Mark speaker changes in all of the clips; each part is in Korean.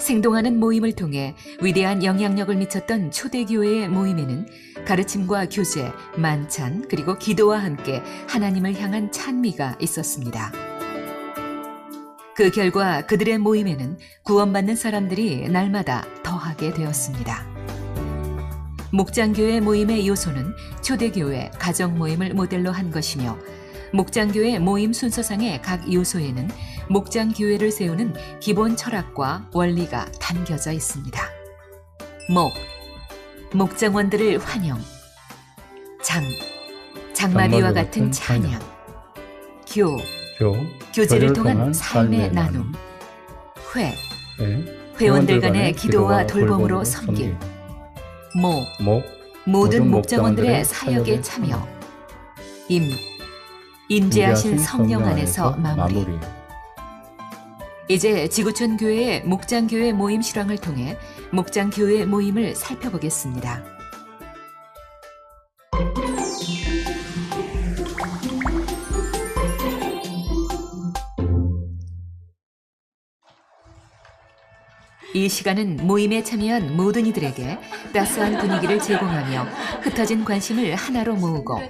Speaker 1: 생동하는 모임을 통해 위대한 영향력을 미쳤던 초대교회의 모임에는 가르침과 교제, 만찬, 그리고 기도와 함께 하나님을 향한 찬미가 있었습니다. 그 결과 그들의 모임에는 구원받는 사람들이 날마다 더하게 되었습니다. 목장교회 모임의 요소는 초대교회 가정 모임을 모델로 한 것이며, 목장교회 모임 순서상의 각 요소에는 목장교회를 세우는 기본 철학과 원리가 담겨져 있습니다. 목장원들을 환영. 장마비와 같은 찬양. 교제를 통한 삶의 나눔. 회원들 간의 기도와 돌봄으로 섬김. 모든 목장원들의 사역에 참여. 임재하신 성령 안에서 마무리. 이제 지구촌 교회의 목장교회 모임 실황을 통해 목장교회 모임을 살펴보겠습니다. 이 시간은 모임에 참여한 모든 이들에게 따스한 분위기를 제공하며 흩어진 관심을 하나로 모으고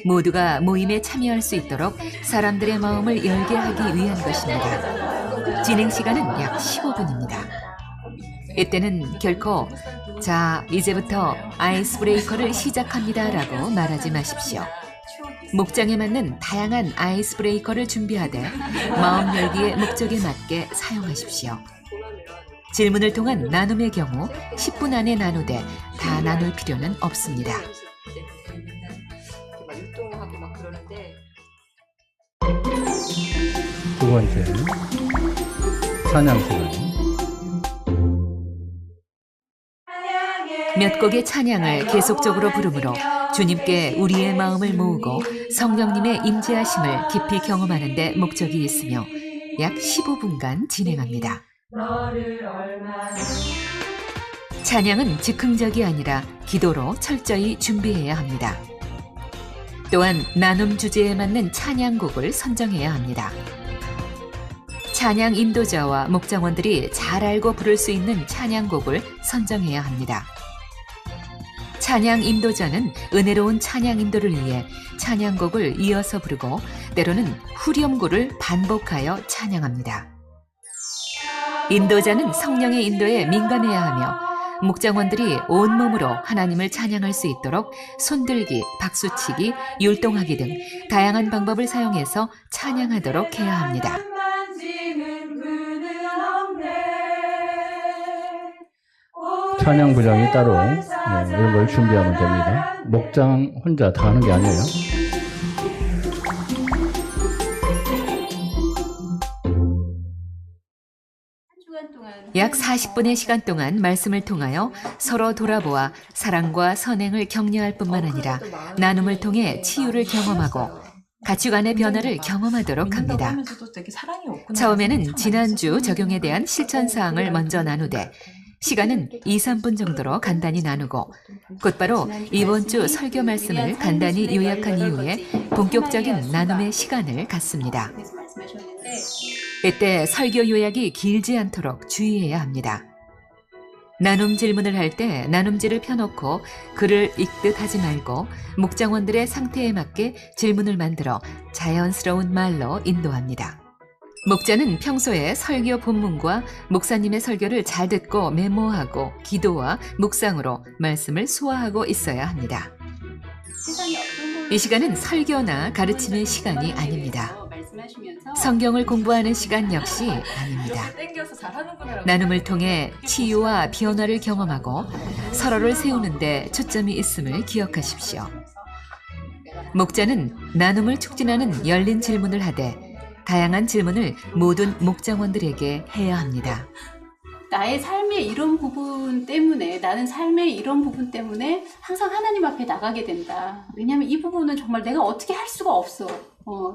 Speaker 1: 모두가 모임에 참여할 수 있도록 사람들의 마음을 열게 하기 위한 것입니다. 진행 시간은 약 15분입니다. 이때는 결코 자, 이제부터 아이스 브레이커를 시작합니다 라고 말하지 마십시오. 목장에 맞는 다양한 아이스 브레이커를 준비하되 마음 열기의 목적에 맞게 사용하십시오. 질문을 통한 나눔의 경우 10분 안에 나누되 다 나눌 필요는 없습니다.
Speaker 2: 두 번째, 찬양 시간.
Speaker 1: 몇 곡의 찬양을 계속적으로 부르므로 주님께 우리의 마음을 모으고 성령님의 임재하심을 깊이 경험하는 데 목적이 있으며 약 15분간 진행합니다. 찬양은 즉흥적이 아니라 기도로 철저히 준비해야 합니다. 또한 나눔 주제에 맞는 찬양곡을 선정해야 합니다. 찬양 인도자와 목장원들이 잘 알고 부를 수 있는 찬양곡을 선정해야 합니다. 찬양 인도자는 은혜로운 찬양 인도를 위해 찬양곡을 이어서 부르고 때로는 후렴구를 반복하여 찬양합니다. 인도자는 성령의 인도에 민감해야 하며 목장원들이 온몸으로 하나님을 찬양할 수 있도록 손들기, 박수치기, 율동하기 등 다양한 방법을 사용해서 찬양하도록 해야 합니다.
Speaker 2: 찬양 부장이 따로 이런 걸 준비하면 됩니다. 목장 혼자 다 하는 게 아니에요.
Speaker 1: 약 40분의 시간 동안 말씀을 통하여 서로 돌아보아 사랑과 선행을 격려할 뿐만 아니라 나눔을 통해 치유를 경험하고 가치관의 변화를 경험하도록 합니다. 처음에는 지난주 적용에 대한 실천사항을 먼저 나누되 시간은 2, 3분 정도로 간단히 나누고 곧바로 이번 주 설교 말씀을 간단히 요약한 이후에 본격적인 나눔의 시간을 갖습니다. 이때 설교 요약이 길지 않도록 주의해야 합니다. 나눔 질문을 할 때 나눔지를 펴놓고 글을 읽듯 하지 말고 목장원들의 상태에 맞게 질문을 만들어 자연스러운 말로 인도합니다. 목자는 평소에 설교 본문과 목사님의 설교를 잘 듣고 메모하고 기도와 묵상으로 말씀을 소화하고 있어야 합니다. 이 시간은 설교나 가르침의 시간이 아닙니다. 성경을 공부하는 시간 역시 아닙니다. 나눔을 통해 치유와 변화를 경험하고 서로를 세우는 데 초점이 있음을 기억하십시오. 목자는 나눔을 촉진하는 열린 질문을 하되 다양한 질문을 모든 목장원들에게 해야 합니다.
Speaker 3: 나의 삶의 이런 부분 때문에, 나는 삶의 이런 부분 때문에 항상 하나님 앞에 나가게 된다. 왜냐하면 이 부분은 정말 내가 어떻게 할 수가 없어.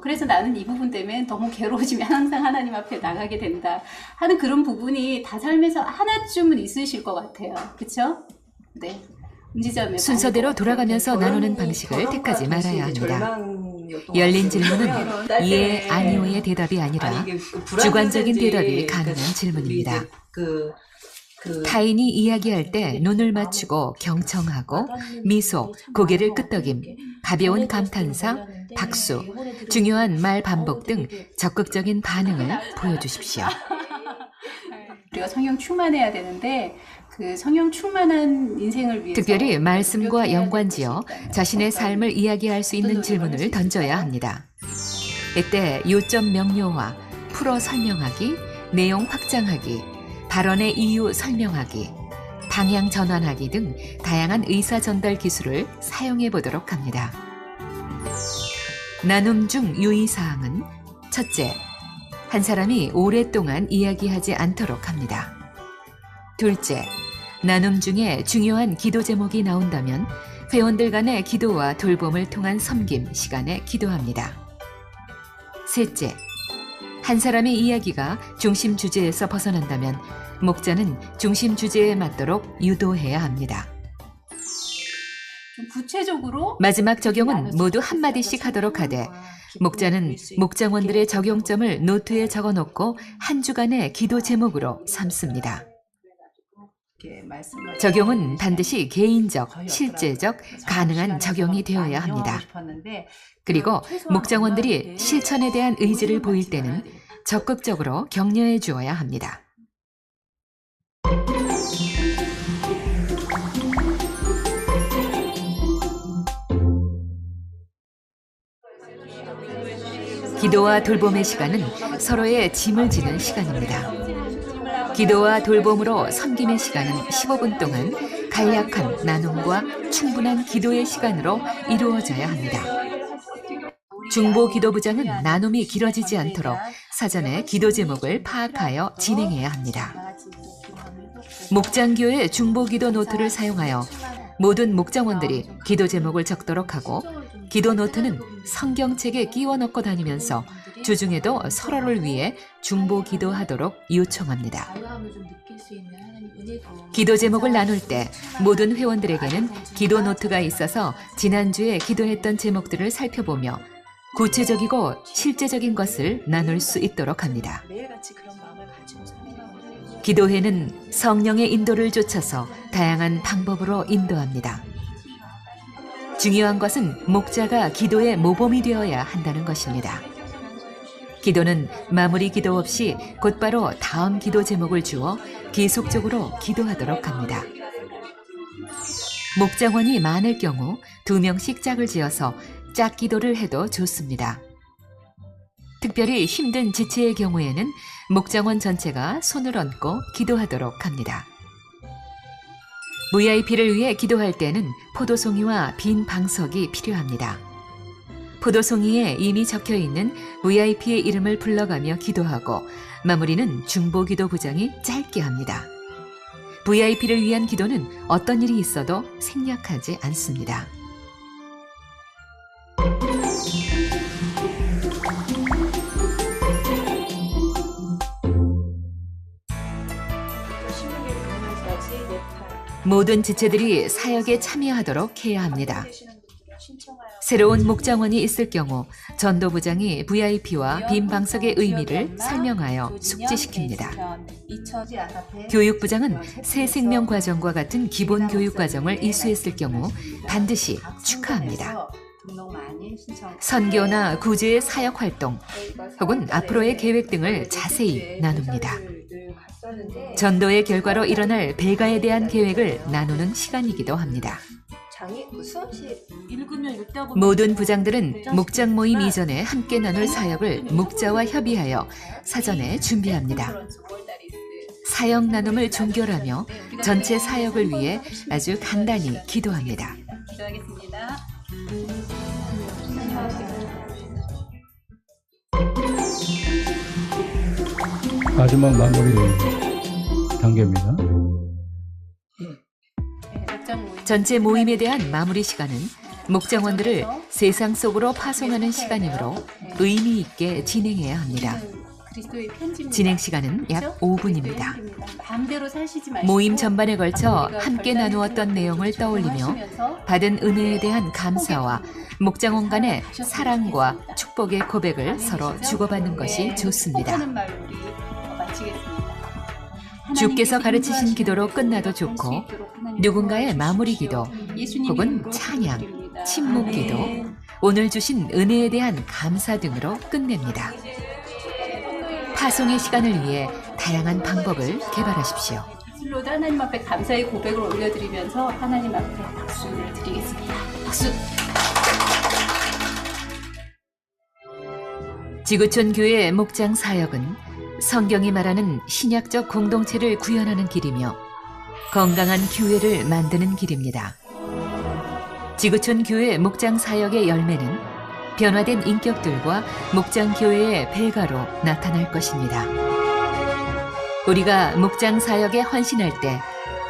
Speaker 3: 그래서 나는 이 부분 때문에 너무 괴로워지면 항상 하나님 앞에 나가게 된다 하는 그런 부분이 다 삶에서 하나쯤은 있으실 것 같아요. 그렇죠? 네.
Speaker 1: 순서대로 돌아가면서 나누는 방식을 택하지 말아야 합니다. 열린 질문은 예, 아니오의 대답이 아니라 주관적인 대답이 가능한 질문입니다. 타인이 이야기할 때 눈을 맞추고 경청하고 미소, 고개를 끄덕임, 가벼운 감탄사, 박수, 중요한 말 반복 등 적극적인 반응을 보여주십시오.
Speaker 3: 우리가 성령 충만해야 되는데 그 성령 충만한 인생을 위해서
Speaker 1: 특별히 말씀과
Speaker 3: 노력해야
Speaker 1: 연관지어
Speaker 3: 될 것이 있다는
Speaker 1: 자신의
Speaker 3: 것을
Speaker 1: 삶을 이야기할 수 있는 질문을 던져야 합니다. 이때 요점 명료화, 풀어 설명하기, 내용 확장하기, 발언의 이유 설명하기, 방향 전환하기 등 다양한 의사 전달 기술을 사용해 보도록 합니다. 나눔 중 유의사항은 첫째, 한 사람이 오랫동안 이야기하지 않도록 합니다. 둘째, 나눔 중에 중요한 기도 제목이 나온다면 회원들 간의 기도와 돌봄을 통한 섬김 시간에 기도합니다. 셋째, 한 사람의 이야기가 중심 주제에서 벗어난다면 목자는 중심 주제에 맞도록 유도해야 합니다.
Speaker 3: 좀 구체적으로
Speaker 1: 마지막 적용은 모두 한마디씩 하도록 하되 목자는 목장원들의 적용점을 노트에 적어놓고 한 주간의 기도 제목으로 삼습니다. 적용은 반드시 개인적, 실제적, 가능한 적용이 되어야 합니다. 그리고 목장원들이 실천에 대한 의지를 보일 때는 적극적으로 격려해 주어야 합니다. 기도와 돌봄의 시간은 서로의 짐을 지는 시간입니다. 기도와 돌봄으로 섬김의 시간은 15분 동안 간략한 나눔과 충분한 기도의 시간으로 이루어져야 합니다. 중보 기도부장은 나눔이 길어지지 않도록 사전에 기도 제목을 파악하여 진행해야 합니다. 목장교회 중보 기도 노트를 사용하여 모든 목장원들이 기도 제목을 적도록 하고 기도 노트는 성경책에 끼워 넣고 다니면서 주중에도 서로를 위해 중보 기도하도록 요청합니다. 기도 제목을 나눌 때 모든 회원들에게는 기도 노트가 있어서 지난주에 기도했던 제목들을 살펴보며 구체적이고 실제적인 것을 나눌 수 있도록 합니다. 기도회는 성령의 인도를 쫓아서 다양한 방법으로 인도합니다. 중요한 것은 목자가 기도의 모범이 되어야 한다는 것입니다. 기도는 마무리 기도 없이 곧바로 다음 기도 제목을 주어 계속적으로 기도하도록 합니다. 목장원이 많을 경우 2명씩 짝을 지어서 짝 기도를 해도 좋습니다. 특별히 힘든 지체의 경우에는 목장원 전체가 손을 얹고 기도하도록 합니다. VIP를 위해 기도할 때는 포도송이와 빈 방석이 필요합니다. 포도송이에 이미 적혀있는 VIP의 이름을 불러가며 기도하고 마무리는 중보기도 부장이 짧게 합니다. VIP를 위한 기도는 어떤 일이 있어도 생략하지 않습니다. 모든 지체들이 사역에 참여하도록 해야 합니다. 새로운 목장원이 있을 경우 전도부장이 VIP와 빈 방석의 의미를 설명하여 숙지시킵니다. 교육부장은 새 생명 과정과 같은 기본 교육 과정을 이수했을 경우 반드시 축하합니다. 선교나 구제의 사역 활동 혹은 앞으로의 계획 등을 자세히 나눕니다. 전도의 결과로 일어날 배가에 대한 계획을 나누는 시간이기도 합니다. 모든 부장들은 목장 모임 이전에 함께 나눌 사역을 목자와 협의하여 사전에 준비합니다. 사역 나눔을 종결하며 전체 사역을 위해 아주 간단히 기도합니다.
Speaker 3: 기도하겠습니다.
Speaker 2: 마지막 마무리 단계입니다.
Speaker 1: 전체 모임에 대한 마무리 시간은 목장원들을 세상 속으로 파송하는 시간이므로 의미 있게 진행해야 합니다. 진행 시간은 약 5분입니다. 모임 전반에 걸쳐 함께 나누었던 내용을 떠올리며 받은 은혜에 대한 감사와 목장원 간의 사랑과 축복의 고백을 서로 주고받는 것이 좋습니다. 주께서 가르치신 기도로 끝나도 좋고 누군가의 마무리 기도 혹은 찬양, 침묵 기도, 오늘 주신 은혜에 대한 감사 등으로 끝냅니다. 파송의 시간을 위해 다양한 방법을 개발하십시오.
Speaker 3: 슬로드 하나님 앞에 감사의 고백을 올려드리면서 하나님 앞에 박수를 드리겠습니다. 박수!
Speaker 1: 지구촌 교회 목장 사역은 성경이 말하는 신약적 공동체를 구현하는 길이며 건강한 교회를 만드는 길입니다. 지구촌 교회 목장 사역의 열매는 변화된 인격들과 목장 교회의 bel가로 나타날 것입니다. 우리가 목장 사역에 헌신할 때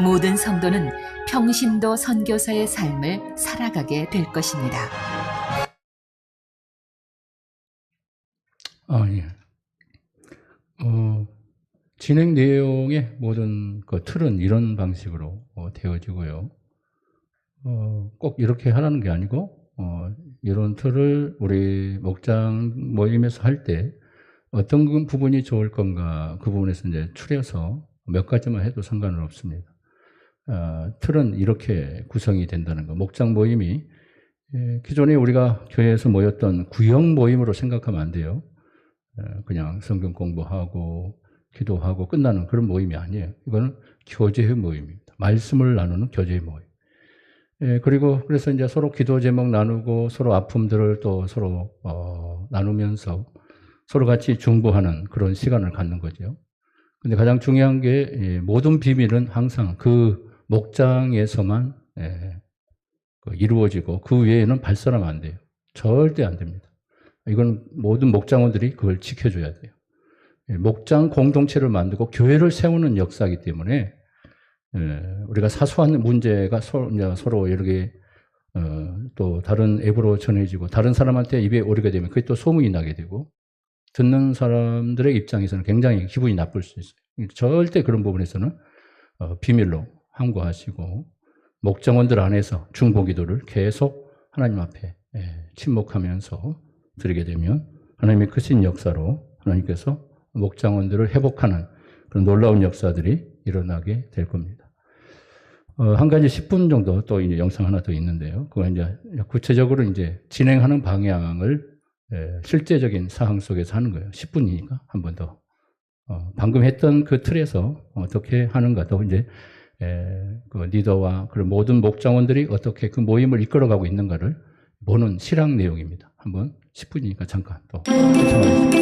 Speaker 1: 모든 성도는 평신도 선교사의 삶을 살아가게 될 것입니다.
Speaker 2: 예. 진행 내용의 모든 그 틀은 이런 방식으로 되어지고요. 꼭 이렇게 하라는 게 아니고, 이런 틀을 우리 목장 모임에서 할 때 어떤 부분이 좋을 건가, 그 부분에서 이제 추려서 몇 가지만 해도 상관은 없습니다. 틀은 이렇게 구성이 된다는 거. 목장 모임이 기존에 우리가 교회에서 모였던 구역 모임으로 생각하면 안 돼요. 그냥 성경 공부하고 기도하고 끝나는 그런 모임이 아니에요. 이거는 교제의 모임입니다. 말씀을 나누는 교제의 모임. 그리고 그래서 이제 서로 기도 제목 나누고 서로 아픔들을 또 서로 나누면서 서로 같이 중보하는 그런 시간을 갖는 거죠. 근데 가장 중요한 게 모든 비밀은 항상 그 목장에서만 이루어지고 그 외에는 발설하면 안 돼요. 절대 안 됩니다. 이건 모든 목장원들이 그걸 지켜줘야 돼요. 목장 공동체를 만들고 교회를 세우는 역사이기 때문에 우리가 사소한 문제가 서로 이렇게 또 다른 앱으로 전해지고 다른 사람한테 입에 오르게 되면 그게 또 소문이 나게 되고 듣는 사람들의 입장에서는 굉장히 기분이 나쁠 수 있어요. 절대 그런 부분에서는 비밀로 함구하시고 목장원들 안에서 중보기도를 계속 하나님 앞에 침묵하면서 드리게 되면 하나님의 크신 역사로 하나님께서 목장원들을 회복하는 그런 놀라운 역사들이 일어나게 될 겁니다. 한 가지 10분 정도 또 이제 영상 하나 더 있는데요. 그건 이제 구체적으로 이제 진행하는 방향을 실제적인 사항 속에서 하는 거예요. 10분이니까 한 번 더. 방금 했던 그 틀에서 어떻게 하는가 또 이제 그 리더와 그런 모든 목장원들이 어떻게 그 모임을 이끌어가고 있는가를 보는 실황 내용입니다. 한번 10분이니까 잠깐 또 시청하겠습니다.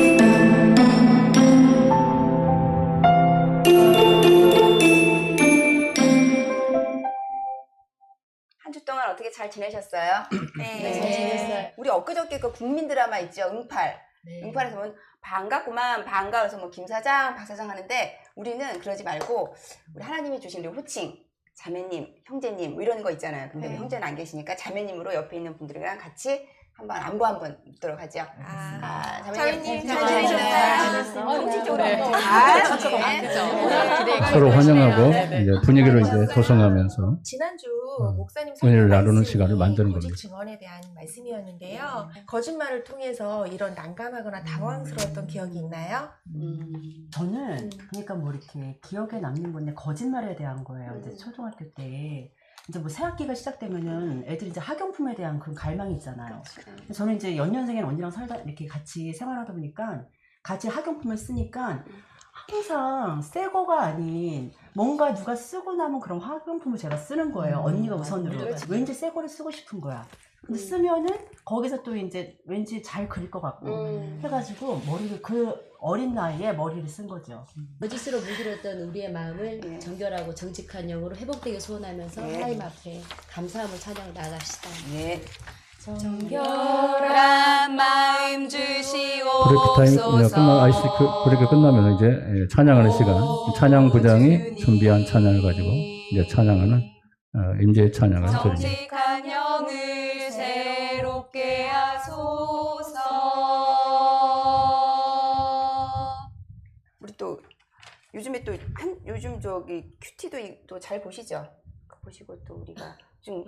Speaker 4: 한 주 동안 어떻게 잘 지내셨어요?
Speaker 5: 네, 잘 지냈어요.
Speaker 4: 우리 엊그저께 그 국민 드라마 있죠? 응팔.
Speaker 5: 네.
Speaker 4: 응팔에서 보면 반갑구만, 반가워서 뭐 김 사장, 박 사장 하는데 우리는 그러지 말고 우리 하나님이 주신 우리 호칭, 자매님, 형제님 뭐 이런 거 있잖아요. 근데
Speaker 5: 네.
Speaker 4: 형제는 안 계시니까 자매님으로 옆에 있는 분들이랑 같이 한번 안부 한번 묻도록 하죠.
Speaker 5: 자매님,
Speaker 4: 잘
Speaker 5: 잘
Speaker 4: 지내셨어요?
Speaker 5: 지내셨어요?
Speaker 4: 형제적으로
Speaker 5: 네.
Speaker 2: 서로 환영하고 이제 분위기를 이제 조성하면서
Speaker 5: 지난주 목사님
Speaker 2: 은혜를
Speaker 5: 설교
Speaker 2: 나누는
Speaker 5: 말씀이
Speaker 2: 시간을 만드는
Speaker 5: 거짓
Speaker 2: 겁니다.
Speaker 5: 증언에 대한 말씀이었는데요. 거짓말을 통해서 이런 난감하거나 당황스러웠던 기억이 있나요?
Speaker 6: 저는 그러니까 뭐 이렇게 기억에 남는 건데 거짓말에 대한 거예요. 이제 초등학교 때 이제 뭐 새학기가 시작되면은 애들이 이제 학용품에 대한 그런 갈망이 있잖아요. 저는 이제 연년생인 언니랑 살다 이렇게 같이 생활하다 보니까 같이 학용품을 쓰니까 항상 새 거가 아닌 뭔가 누가 쓰고 남은 그런 학용품을 제가 쓰는 거예요. 언니가 우선으로. 왠지 새 거를 쓰고 싶은 거야. 근데 쓰면은 거기서 또 이제 왠지 잘 그릴 것 같고 해가지고 머리를 그 어린 나이에 머리를 쓴 거죠.
Speaker 7: 거짓으로 물들었던 우리의 마음을
Speaker 4: 예.
Speaker 7: 정결하고 정직한 영으로 회복되게 소원하면서
Speaker 4: 예.
Speaker 7: 하나님 앞에 감사함을 찬양 나갑시다.
Speaker 4: 예.
Speaker 7: 정결한 마음
Speaker 2: 브레이크 타임 브레이크 끝나면 이제 찬양하는 시간, 찬양 부장이 준비한 찬양을 가지고 이제 찬양하는 임재 찬양을 드립니다.
Speaker 7: 정직한 영을 새롭게 하소서.
Speaker 4: 우리 또 요즘에 또 요즘 저기 큐티도 또 잘 보시죠? 보시고 또 우리가 좀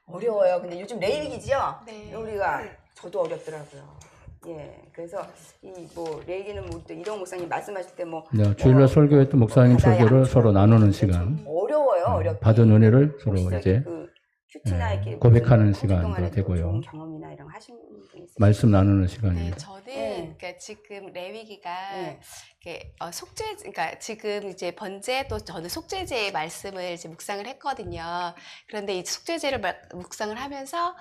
Speaker 4: 어려워요. 근데 요즘 레일기죠?
Speaker 5: 네.
Speaker 4: 우리가 저도 어렵더라고요. 예, 그래서 이 뭐 레이기는 뭐 또 이동 목사님 말씀하실 때 뭐
Speaker 2: 네, 주일날 설교회 또 목사님 설교를 서로 나누는 시간,
Speaker 4: 어려워요, 어렵게.
Speaker 2: 받은 은혜를 서로
Speaker 4: 혹시
Speaker 2: 이제
Speaker 4: 그 큐티나 이렇게
Speaker 2: 고백하는
Speaker 4: 무슨
Speaker 2: 시간도
Speaker 4: 동안에
Speaker 2: 되고요.
Speaker 4: 좋은 경험이나 이런 거 하신 분 있으세요?
Speaker 2: 말씀 나누는
Speaker 8: 네,
Speaker 2: 시간입니다.
Speaker 8: 저는
Speaker 4: 네.
Speaker 8: 그러니까 지금 레위기가
Speaker 4: 네.
Speaker 8: 이렇게 속죄, 그러니까 지금 이제 번제 또 저는 속죄제의 말씀을 이제 묵상을 했거든요. 그런데 이 속죄제를 묵상을 하면서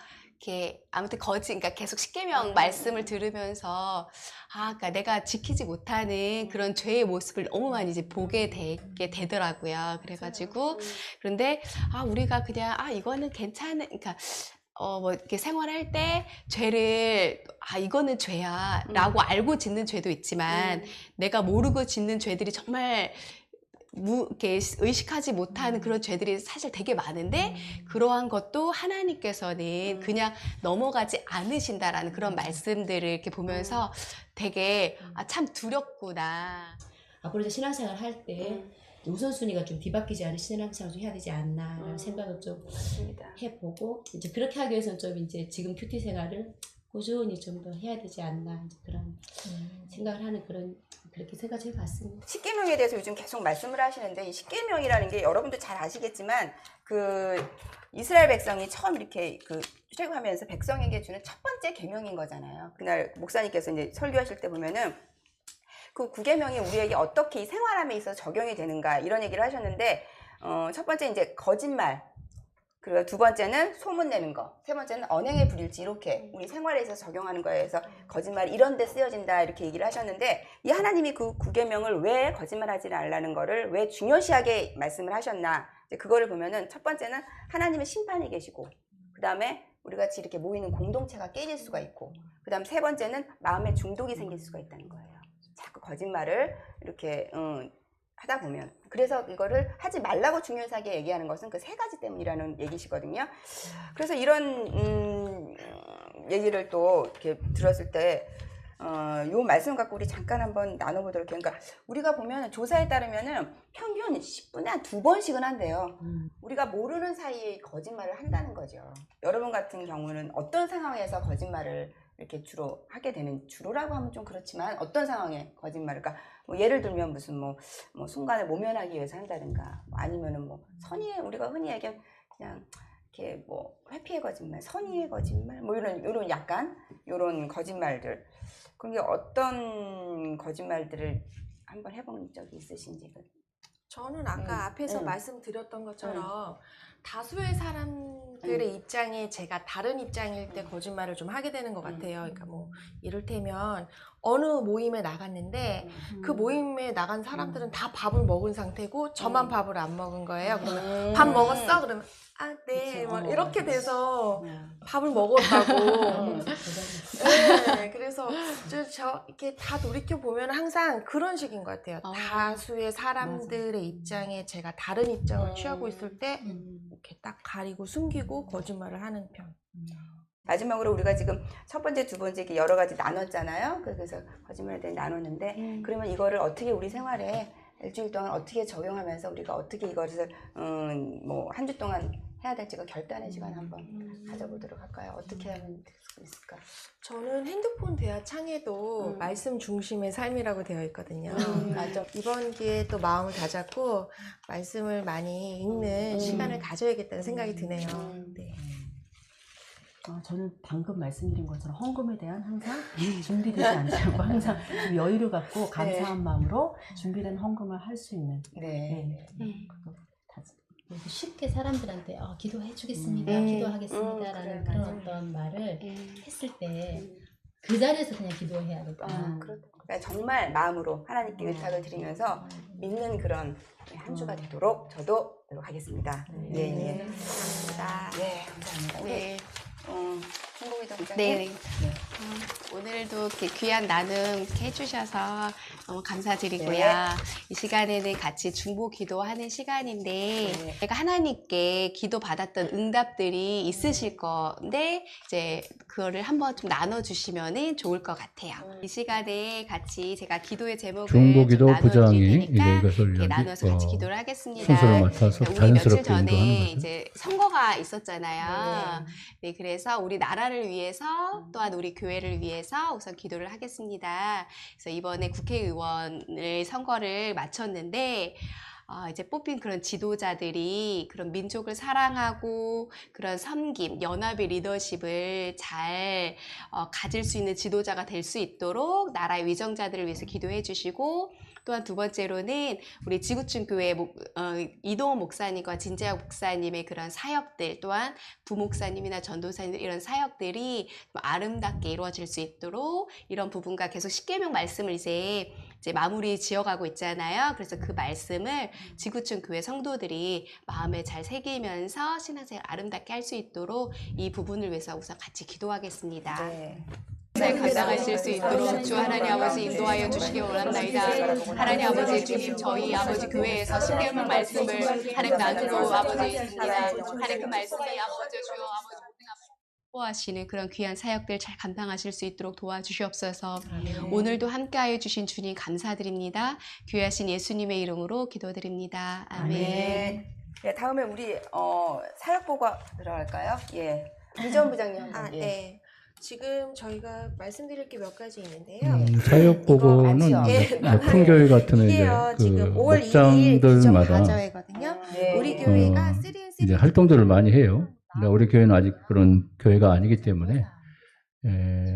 Speaker 8: 이렇게 아무튼 그러니까 계속 십계명 말씀을 들으면서 그러니까 내가 지키지 못하는 그런 죄의 모습을 너무 많이 이제 보게 되더라고요. 그래가지고 그런데 우리가 그냥 이거는 괜찮은, 그러니까 뭐 이렇게 생활할 때 죄를 이거는 죄야 라고 알고 짓는 죄도 있지만 내가 모르고 짓는 죄들이 정말 이렇게 의식하지 못하는 그런 죄들이 사실 되게 많은데 그러한 것도 하나님께서는 그냥 넘어가지 않으신다라는 그런 말씀들을 이렇게 보면서 되게 참 두렵구나.
Speaker 7: 앞으로 이제 신앙생활 할 때 우선순위가 좀 뒤바뀌지 않은 신앙생활을 좀 해야 되지 않나라는 생각을 좀 해보고 이제 그렇게 하기 위해서는 좀 이제 지금 큐티 생활을 꾸준히 좀 더 해야 되지 않나 이제 그런 생각을 하는 그렇게 생각해 봤습니다.
Speaker 4: 십계명에 대해서 요즘 계속 말씀을 하시는데 이 십계명이라는 게 여러분도 잘 아시겠지만 그 이스라엘 백성이 처음 이렇게 그 출애굽하면서 백성에게 주는 첫 번째 계명인 거잖아요. 그날 목사님께서 이제 설교하실 때 보면은 그 9계명이 우리에게 어떻게 이 생활함에 있어서 적용이 되는가 이런 얘기를 하셨는데 첫 번째 이제 거짓말, 그리고 두 번째는 소문내는 거, 세 번째는 언행의 불일치, 이렇게 우리 생활에 있어서 적용하는 거에 대해서 거짓말이 이런 데 쓰여진다 이렇게 얘기를 하셨는데 이 하나님이 그 9계명을 왜 거짓말하지 말라는 거를 왜 중요시하게 말씀을 하셨나, 이제 그거를 보면은 첫 번째는 하나님의 심판이 계시고, 그 다음에 우리 같이 이렇게 모이는 공동체가 깨질 수가 있고, 그 다음 세 번째는 마음의 중독이 생길 수가 있다는 거예요. 자꾸 거짓말을 이렇게 하다 보면. 그래서 이거를 하지 말라고 중요하게 얘기하는 것은 그 세 가지 때문이라는 얘기시거든요. 그래서 이런 얘기를 또 이렇게 들었을 때 요 말씀 갖고 우리 잠깐 한번 나눠보도록 해요. 그러니까 우리가 보면 조사에 따르면은 평균 10분에 한 2번씩은 한대요. 우리가 모르는 사이에 거짓말을 한다는 거죠. 여러분 같은 경우는 어떤 상황에서 거짓말을 이렇게 주로 하게 되는, 주로라고 하면 좀 그렇지만 어떤 상황에 거짓말을, 그러니까 뭐 예를 들면 무슨 뭐 순간을 모면하기 위해서 한다든가, 뭐 아니면은 뭐 선의의, 우리가 흔히 얘기하는 그냥 이렇게 뭐 회피의 거짓말, 선의의 거짓말, 뭐 이런 약간 이런 거짓말들, 그런 게 어떤 거짓말들을 한번 해본 적이 있으신지.
Speaker 5: 저는 아까 앞에서 말씀드렸던 것처럼 다수의 사람들의 입장에 제가 다른 입장일 때 거짓말을 좀 하게 되는 것 같아요. 그러니까 뭐 이를테면 어느 모임에 나갔는데 그 모임에 나간 사람들은 다 밥을 먹은 상태고 저만 밥을 안 먹은 거예요. 그러면 밥 먹었어? 그러면 네, 막 이렇게 돼서 밥을 먹었다고. 네, 그래서 저 이렇게 다 돌이켜 보면 항상 그런 식인 것 같아요. 다수의 사람들의 입장에 제가 다른 입장을 취하고 있을 때 이렇게 딱 가리고 숨기고 거짓말을 하는 편.
Speaker 4: 마지막으로 우리가 지금 첫 번째, 두 번째 이렇게 여러 가지 나눴잖아요. 그래서 거짓말에 대해 나눴는데 그러면 이거를 어떻게 우리 생활에 일주일 동안 어떻게 적용하면서 우리가 어떻게 이것을 뭐 한 주 동안 해야 될지가 결단의 시간 한번 가져보도록 할까요? 어떻게 하면 될 수 있을까?
Speaker 5: 저는 핸드폰 대화 창에도 말씀 중심의 삶이라고 되어 있거든요.
Speaker 4: 맞아.
Speaker 5: 이번 기회에 또 마음을 다잡고 말씀을 많이 읽는 시간을 가져야겠다는 생각이 드네요. 네.
Speaker 6: 저는 방금 말씀드린 것처럼 헌금에 대한 항상 준비되지 않지 않고 항상 좀 여유를 갖고 감사한 마음으로 준비된 헌금을 할 수 있는.
Speaker 7: 그래서 쉽게 사람들한테 기도해 주겠습니다, 기도하겠습니다 라는 그런 어떤 말을 했을 때 그 자리에서 그냥 기도해야 되다.
Speaker 4: 그러니까 정말 마음으로 하나님께 의탁을 드리면서 믿는 그런 한 주가 되도록 저도 노력하겠습니다. 예.
Speaker 5: 감사합니다.
Speaker 4: 예, 감사합니다.
Speaker 8: 네.
Speaker 4: 중국이도
Speaker 8: 네. 오늘도 이렇게 귀한 나눔 이렇게 해주셔서 너무 감사드리고요. 이 시간에는 같이 중보 기도하는 시간인데 제가 하나님께 기도 받았던 응답들이 있으실 건데 이제 그거를 한번 좀 나눠주시면 좋을 것 같아요. 이 시간에 같이 제가 기도의 제목을
Speaker 2: 중보 기도
Speaker 8: 좀
Speaker 2: 부장이
Speaker 8: 나눠드릴
Speaker 2: 이제
Speaker 8: 테니까
Speaker 2: 이것을
Speaker 8: 이렇게 나눠서 같이 기도를 하겠습니다.
Speaker 2: 순서를 맡아서
Speaker 8: 우리
Speaker 2: 자연스럽게
Speaker 8: 며칠 전에
Speaker 2: 인도하는 거죠.
Speaker 8: 이제 선거가 있었잖아요. 네, 그래서 우리 나라를 위해서 또한 우리 교회를 위해서 우선 기도를 하겠습니다. 그래서 이번에 국회의원을 선거를 마쳤는데 이제 뽑힌 그런 지도자들이 그런 민족을 사랑하고 그런 섬김, 연합의 리더십을 잘 가질 수 있는 지도자가 될 수 있도록 나라의 위정자들을 위해서 기도해 주시고, 또한 두 번째로는 우리 지구촌 교회 이동호 목사님과 진재학 목사님의 그런 사역들, 또한 부목사님이나 전도사님들 이런 사역들이 아름답게 이루어질 수 있도록 이런 부분과 계속 십계명 말씀을 이제 마무리 지어가고 있잖아요. 그래서 그 말씀을 지구촌 교회 성도들이 마음에 잘 새기면서 신앙생활 아름답게 할 수 있도록 이 부분을 위해서 우선 같이 기도하겠습니다.
Speaker 4: 네.
Speaker 8: 잘 감당하실 수 있도록 주 하나님 아버지 인도하여 주시기 원합니다. 하나님 아버지 주님, 저희 아버지 교회에서 십계명 말씀을 하나님 나누고 아버지 있습니다. 하나님 그 말씀이 아버지 주여 아버지 하시는 그런 귀한 사역들 잘 감당하실 수 있도록 도와주시옵소서. 오늘도 함께하여 주신 주님 감사드립니다. 귀하신 예수님의 이름으로 기도드립니다. 아멘.
Speaker 4: 네, 다음에 우리 사역보고 들어갈까요? 예, 이전 부장님 한번.
Speaker 5: 네. 지금 저희가 말씀드릴 게 몇 가지 있는데요.
Speaker 2: 사역 보고는 큰 교회 같은 이제
Speaker 5: 이게요,
Speaker 2: 그
Speaker 5: 지금 5월 2일 기존
Speaker 2: 목장들마다
Speaker 5: 가저회거든요.
Speaker 4: 네.
Speaker 5: 우리 교회가 3&3
Speaker 2: 이제 활동들을 많이 해요. 근데 우리 교회는 아직 그런 교회가 아니기 때문에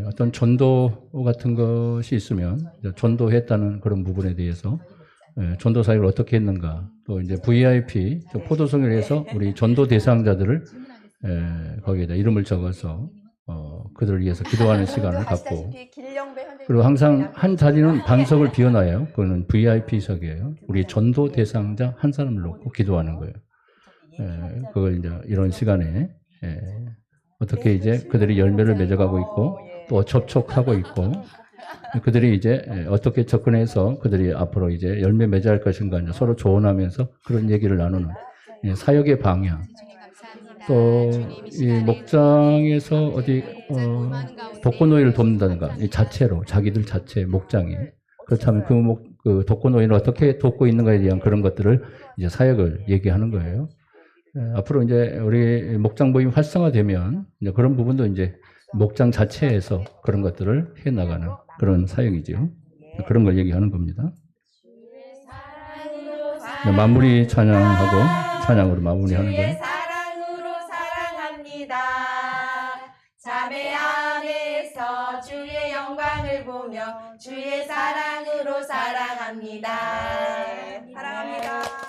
Speaker 2: 어떤 전도 같은 것이 있으면 이제 전도했다는 그런 부분에 대해서 전도 사역을 어떻게 했는가, 또 이제 VIP 포도송을 해서 우리 전도 대상자들을 거기에다 이름을 적어서 그들을 위해서 기도하는 시간을 갖고, 그리고 항상 한 자리는 반석을 비워놔요. 그거는 VIP석이에요. 우리 전도 대상자 한 사람을 놓고 기도하는 거예요. 그걸 이제 이런 시간에 어떻게 이제 그들이 열매를 맺어가고 있고 또 접촉하고 있고 그들이 이제 어떻게 접근해서 그들이 앞으로 이제 열매 맺어야 할 것인가 이제 서로 조언하면서 그런 얘기를 나누는 사역의 방향. 또 이 목장에서 어디 독거노인을 돕는다든가 이 자체로 자기들 자체 목장이 그렇다면 그 독거노인을 어떻게 돕고 있는가에 대한 그런 것들을 이제 사역을 얘기하는 거예요. 앞으로 이제 우리 목장 모임 활성화되면 이제 그런 부분도 이제 목장 자체에서 그런 것들을 해 나가는 그런 사역이죠. 그런 걸 얘기하는 겁니다. 마무리 찬양으로 마무리하는 거예요.
Speaker 5: 자매 안에서 주의 영광을 보며 주의 사랑으로 사랑합니다.
Speaker 4: 사랑합니다.